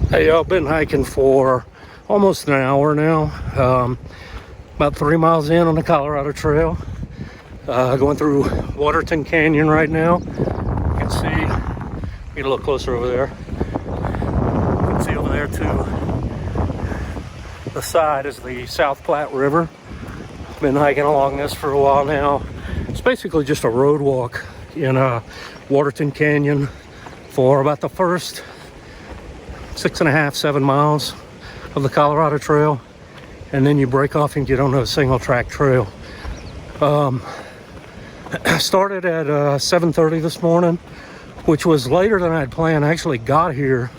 Hey y'all, been hiking for almost an hour now. About 3 miles in on the Colorado Trail. Going through Waterton Canyon right now. You can see, get a little closer over there. You can see over there to the side is the South Platte River. Been hiking along this for a while now. It's basically just a road walk in Waterton Canyon for about the first 6.5, 7 miles of the Colorado Trail, and then you break off and get on a single track trail. Started at 7:30 this morning, which was later than I had planned. I actually got here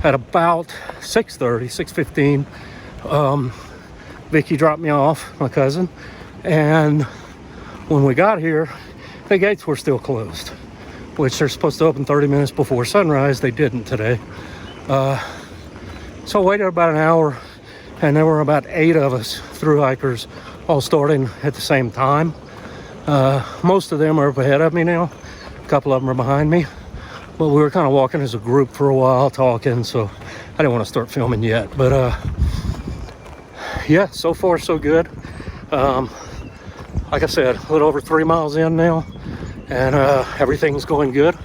at about 6:30, 6:15. Vicky dropped me off, my cousin, and when we got here, the gates were still closed, which they're supposed to open 30 minutes before sunrise. They didn't today. So I waited about an hour, and there were about 8 of us thru hikers all starting at the same time. Most of them are up ahead of me now. A couple of them are behind me, but we were kind of walking as a group for a while, talking, so I didn't want to start filming yet. But yeah, so far so good. Like I said, a little over 3 miles in now, and everything's going good.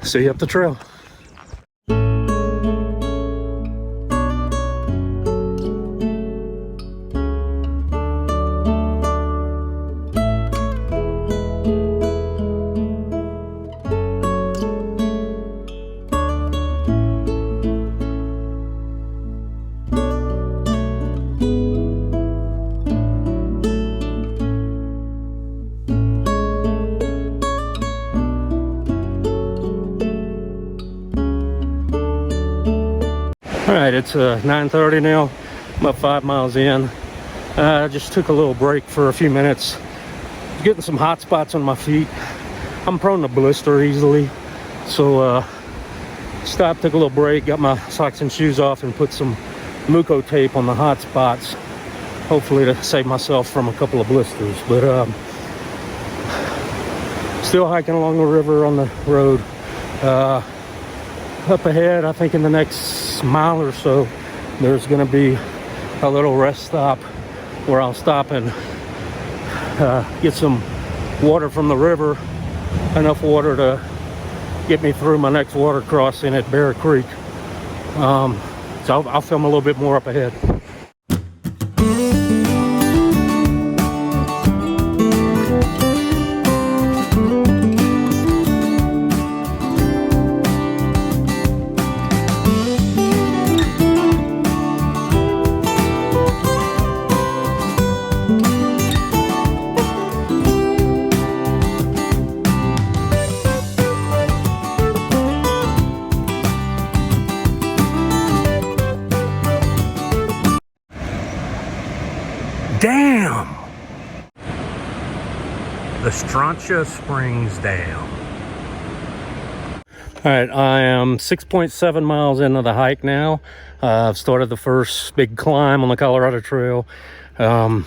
See you up the trail. All right, it's 9:30 now. I'm about 5 miles in. I just took a little break for a few minutes, getting some hot spots on my feet. I'm prone to blister easily, so stopped, took a little break, got my socks and shoes off, and put some Muco tape on the hot spots, hopefully to save myself from a couple of blisters. But still hiking along the river on the road. Up ahead, I think in the next mile or so, there's going to be a little rest stop where I'll stop and get some water from the river, enough water to get me through my next water crossing at Bear Creek. So I'll film a little bit more up ahead. Damn! The Strontia Springs Dam. All right, I am 6.7 miles into the hike now. I've started the first big climb on the Colorado Trail. Coming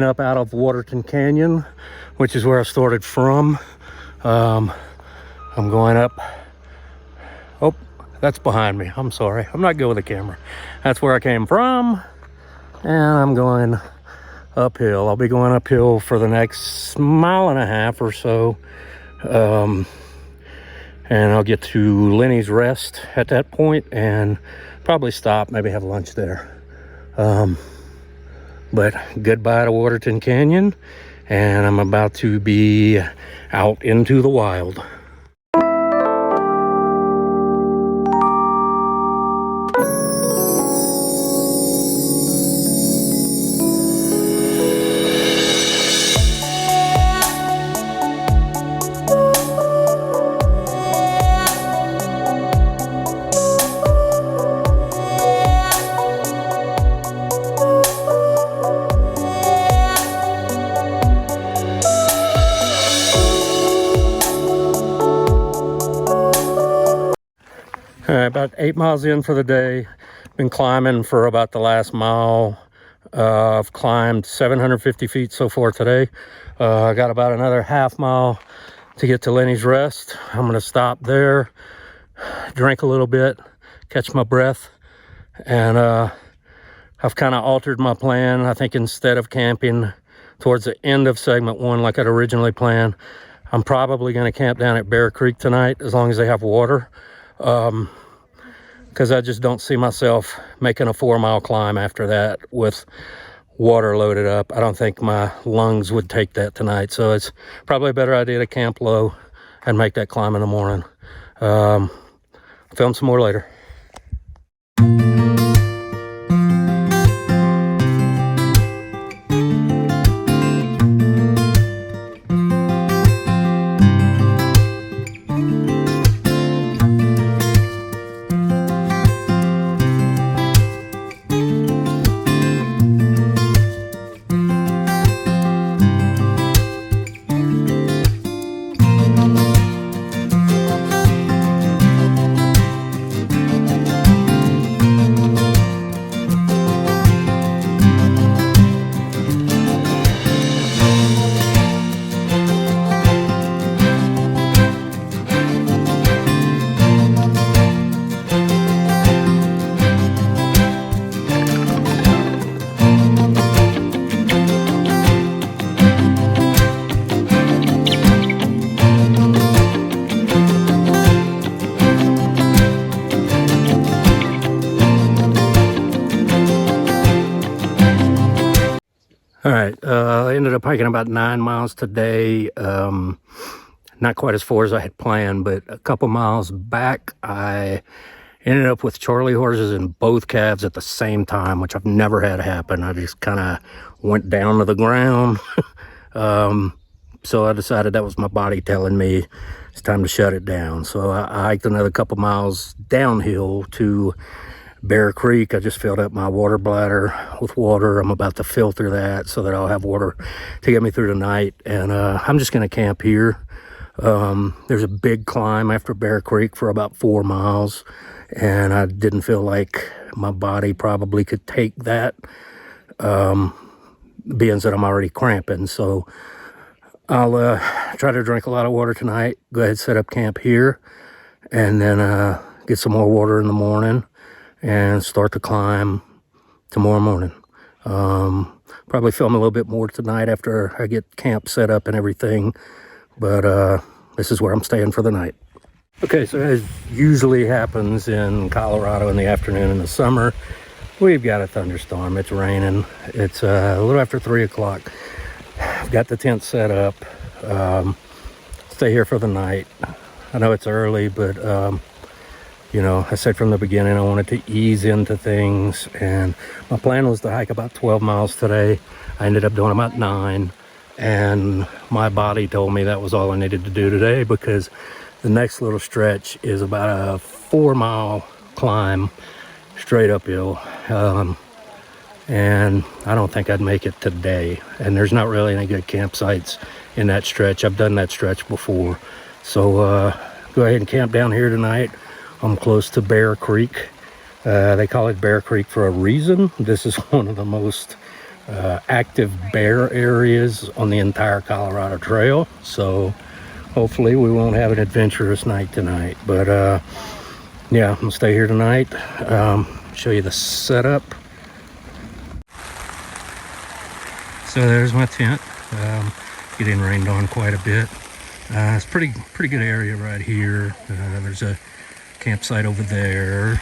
up out of Waterton Canyon, which is where I started from. I'm going up. Oh, that's behind me. I'm sorry. I'm not good with the camera. That's where I came from. And I'm going uphill. I'll be going uphill for the next 1.5 miles or so. And I'll get to Lenny's Rest at that point and probably stop, maybe have lunch there. But goodbye to Waterton Canyon, and I'm about to be out into the wild. All right, about 8 miles in for the day. Been climbing for about the last mile. I've climbed 750 feet so far today. I got about another half mile to get to Lenny's Rest. I'm gonna stop there, drink a little bit, catch my breath. And I've kind of altered my plan. I think instead of camping towards the end of segment 1 like I'd originally planned, I'm probably going to camp down at Bear Creek tonight as long as they have water. Because I just don't see myself making a 4-mile climb after that with water loaded up. I don't think my lungs would take that tonight. So it's probably a better idea to camp low and make that climb in the morning. Film some more later. All right, I ended up hiking about 9 miles today. Not quite as far as I had planned, but a couple miles back, I ended up with Charlie horses in both calves at the same time, which I've never had happen. I just kind of went down to the ground. So I decided that was my body telling me it's time to shut it down. So I hiked another couple miles downhill to Bear Creek. I just filled up my water bladder with water. I'm about to filter that so that I'll have water to get me through the night. And I'm just going to camp here. There's a big climb after Bear Creek for about 4 miles. And I didn't feel like my body probably could take that, being that I'm already cramping. So I'll try to drink a lot of water tonight. Go ahead and set up camp here. And then get some more water in the morning. And start the climb tomorrow morning. Probably film a little bit more tonight after I get camp set up and everything. But this is where I'm staying for the night. Okay, so as usually happens in Colorado in the afternoon in the summer, we've got a thunderstorm. It's raining. It's a little after 3 o'clock. I've got the tent set up. Stay here for the night. I know it's early, but you know, I said from the beginning I wanted to ease into things, and my plan was to hike about 12 miles today. I ended up doing about 9, and my body told me that was all I needed to do today, because the next little stretch is about a 4-mile climb straight uphill, and I don't think I'd make it today. And there's not really any good campsites in that stretch. I've done that stretch before, so go ahead and camp down here tonight. I'm close to Bear Creek. They call it Bear Creek for a reason. This is one of the most active bear areas on the entire Colorado Trail. So hopefully we won't have an adventurous night tonight. But yeah, I'm gonna stay here tonight. Show you the setup. So there's my tent. Getting rained on quite a bit. It's pretty good area right here. There's a campsite over there.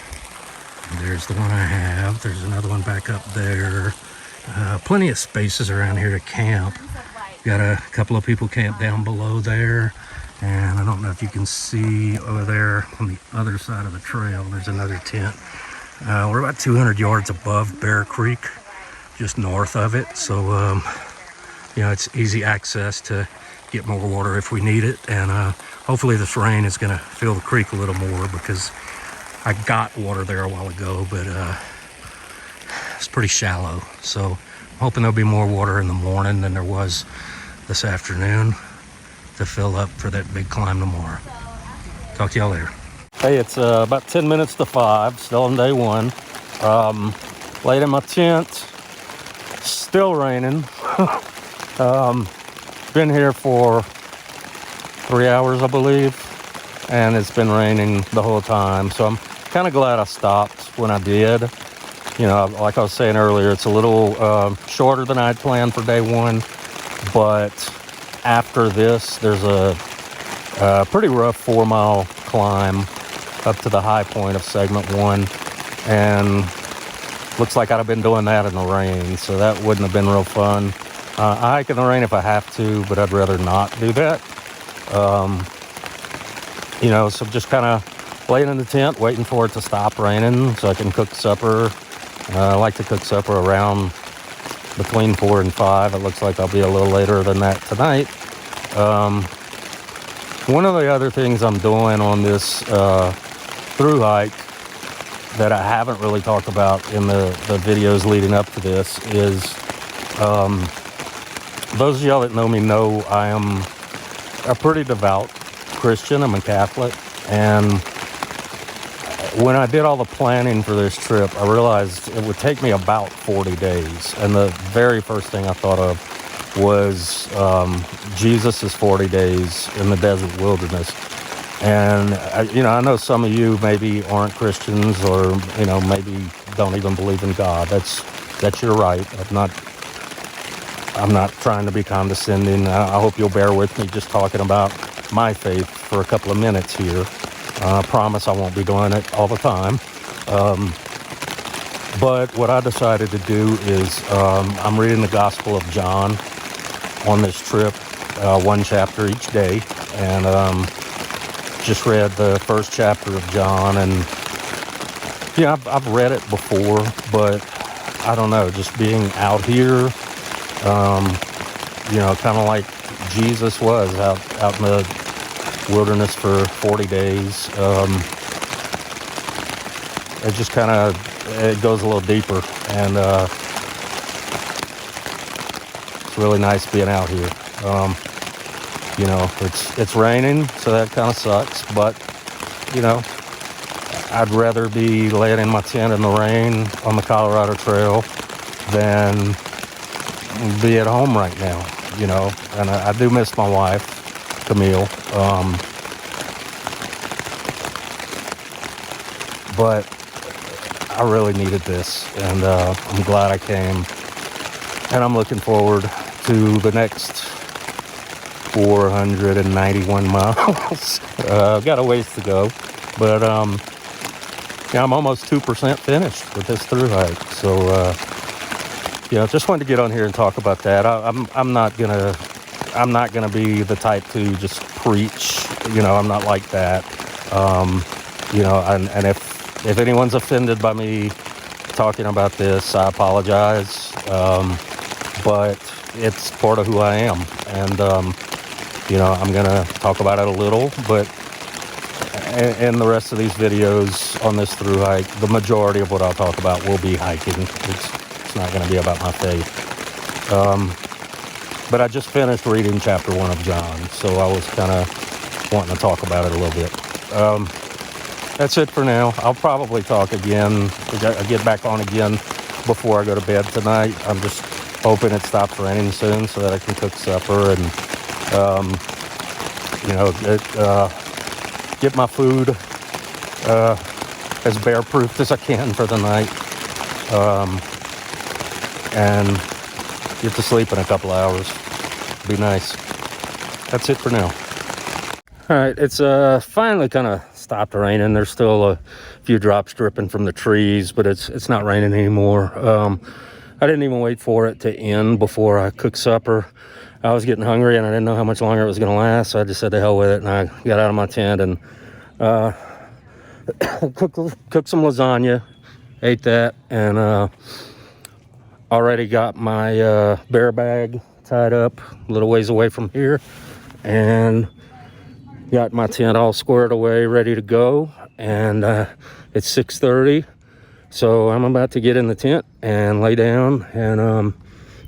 There's the one I have. There's another one back up there. Plenty of spaces around here to camp. Got a couple of people camped down below there, and I don't know if you can see over there on the other side of the trail, there's another tent. We're about 200 yards above Bear Creek, just north of it, so you know, it's easy access to get more water if we need it. And hopefully this rain is going to fill the creek a little more, because I got water there a while ago, but it's pretty shallow. So I'm hoping there'll be more water in the morning than there was this afternoon to fill up for that big climb tomorrow. Talk to y'all later. Hey, it's about 10 minutes to 5, still on day 1. Laid in my tent, still raining. Been here for 3 hours, I believe, and it's been raining the whole time. So I'm kind of glad I stopped when I did. You know, like I was saying earlier, it's a little shorter than I'd planned for day one, but after this, there's a pretty rough 4-mile climb up to the high point of segment 1, and looks like I'd have been doing that in the rain, so that wouldn't have been real fun. I hike in the rain if I have to, but I'd rather not do that. You know, so just kind of laying in the tent, waiting for it to stop raining so I can cook supper. I like to cook supper around between 4 and 5. It looks like I'll be a little later than that tonight. One of the other things I'm doing on this through hike that I haven't really talked about in the videos leading up to this is, those of y'all that know me know I am a pretty devout Christian. I'm a Catholic, and when I did all the planning for this trip, I realized it would take me about 40 days, and the very first thing I thought of was Jesus' 40 days in the desert wilderness. And you know, I know some of you maybe aren't Christians, or you know, maybe don't even believe in God. That's your right. I'm not trying to be condescending. I hope you'll bear with me just talking about my faith for a couple of minutes here. I promise I won't be doing it all the time. But what I decided to do is I'm reading the Gospel of John on this trip, one chapter each day, and just read the first chapter of John. And yeah, I've read it before, but I don't know, just being out here, you know, kind of like Jesus was out in the wilderness for 40 days. It just kind of, it goes a little deeper, and it's really nice being out here. You know, it's raining, so that kind of sucks, but you know, I'd rather be laying in my tent in the rain on the Colorado Trail than be at home right now, you know. And I do miss my wife, Camille. But I really needed this, and I'm glad I came. And I'm looking forward to the next 491 miles. I've got a ways to go, but yeah, I'm almost 2% finished with this through hike. So yeah, just wanted to get on here and talk about that. I'm not gonna be the type to just preach. You know, I'm not like that. You know, and if anyone's offended by me talking about this, I apologize. But it's part of who I am, and you know, I'm gonna talk about it a little, but in the rest of these videos on this through hike, the majority of what I'll talk about will be hiking. It's not gonna be about my faith. But I just finished reading chapter 1 of John, so I was kind of wanting to talk about it a little bit. That's it for now. I'll probably talk again, get back on again before I go to bed tonight. I'm just hoping it stops raining soon so that I can cook supper and you know, get my food as bear-proofed as I can for the night, and get to sleep in a couple hours. Be nice. That's it for now. All right, it's finally kind of stopped raining. There's still a few drops dripping from the trees, but it's not raining anymore. I didn't even wait for it to end before I cooked supper. I was getting hungry, and I didn't know how much longer it was going to last, so I just said to hell with it, and I got out of my tent and cooked some lasagna, ate that, and already got my bear bag tied up a little ways away from here, and got my tent all squared away, ready to go. And it's 6:30, so I'm about to get in the tent and lay down, and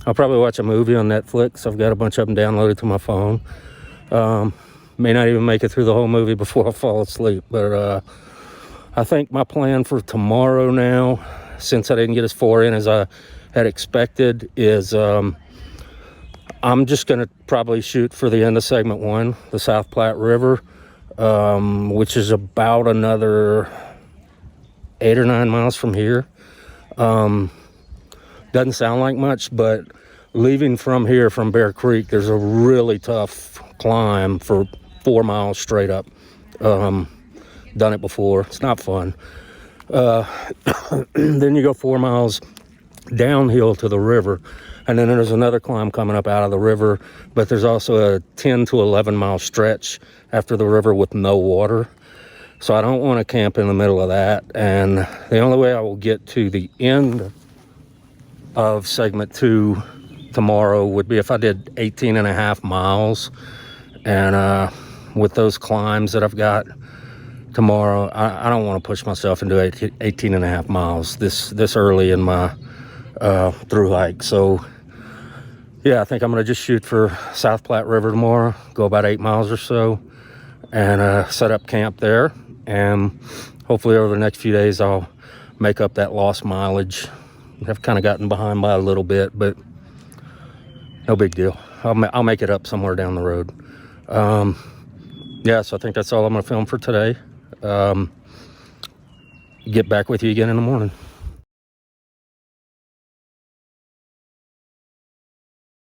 I'll probably watch a movie on Netflix. I've got a bunch of them downloaded to my phone. May not even make it through the whole movie before I fall asleep, but I think my plan for tomorrow now, since I didn't get as far in as I had expected, is I'm just going to probably shoot for the end of segment 1, the South Platte River, which is about another 8 or 9 miles from here. Doesn't sound like much, but leaving from here from Bear Creek, there's a really tough climb for 4 miles straight up. Done it before. It's not fun. Then you go 4 miles downhill to the river, and then there's another climb coming up out of the river, but there's also a 10 to 11 mile stretch after the river with no water. So I don't want to camp in the middle of that, and the only way I will get to the end of segment 2 tomorrow would be if I did 18 and a half miles. And with those climbs that I've got tomorrow, I don't want to push myself into 18 and a half miles this early in my through hike. So yeah, I think I'm going to just shoot for South Platte River tomorrow, go about 8 miles or so, and set up camp there. And hopefully over the next few days I'll make up that lost mileage. I've kind of gotten behind by a little bit, but no big deal. I'll make it up somewhere down the road. Yeah, so I think that's all I'm going to film for today. Get back with you again in the morning.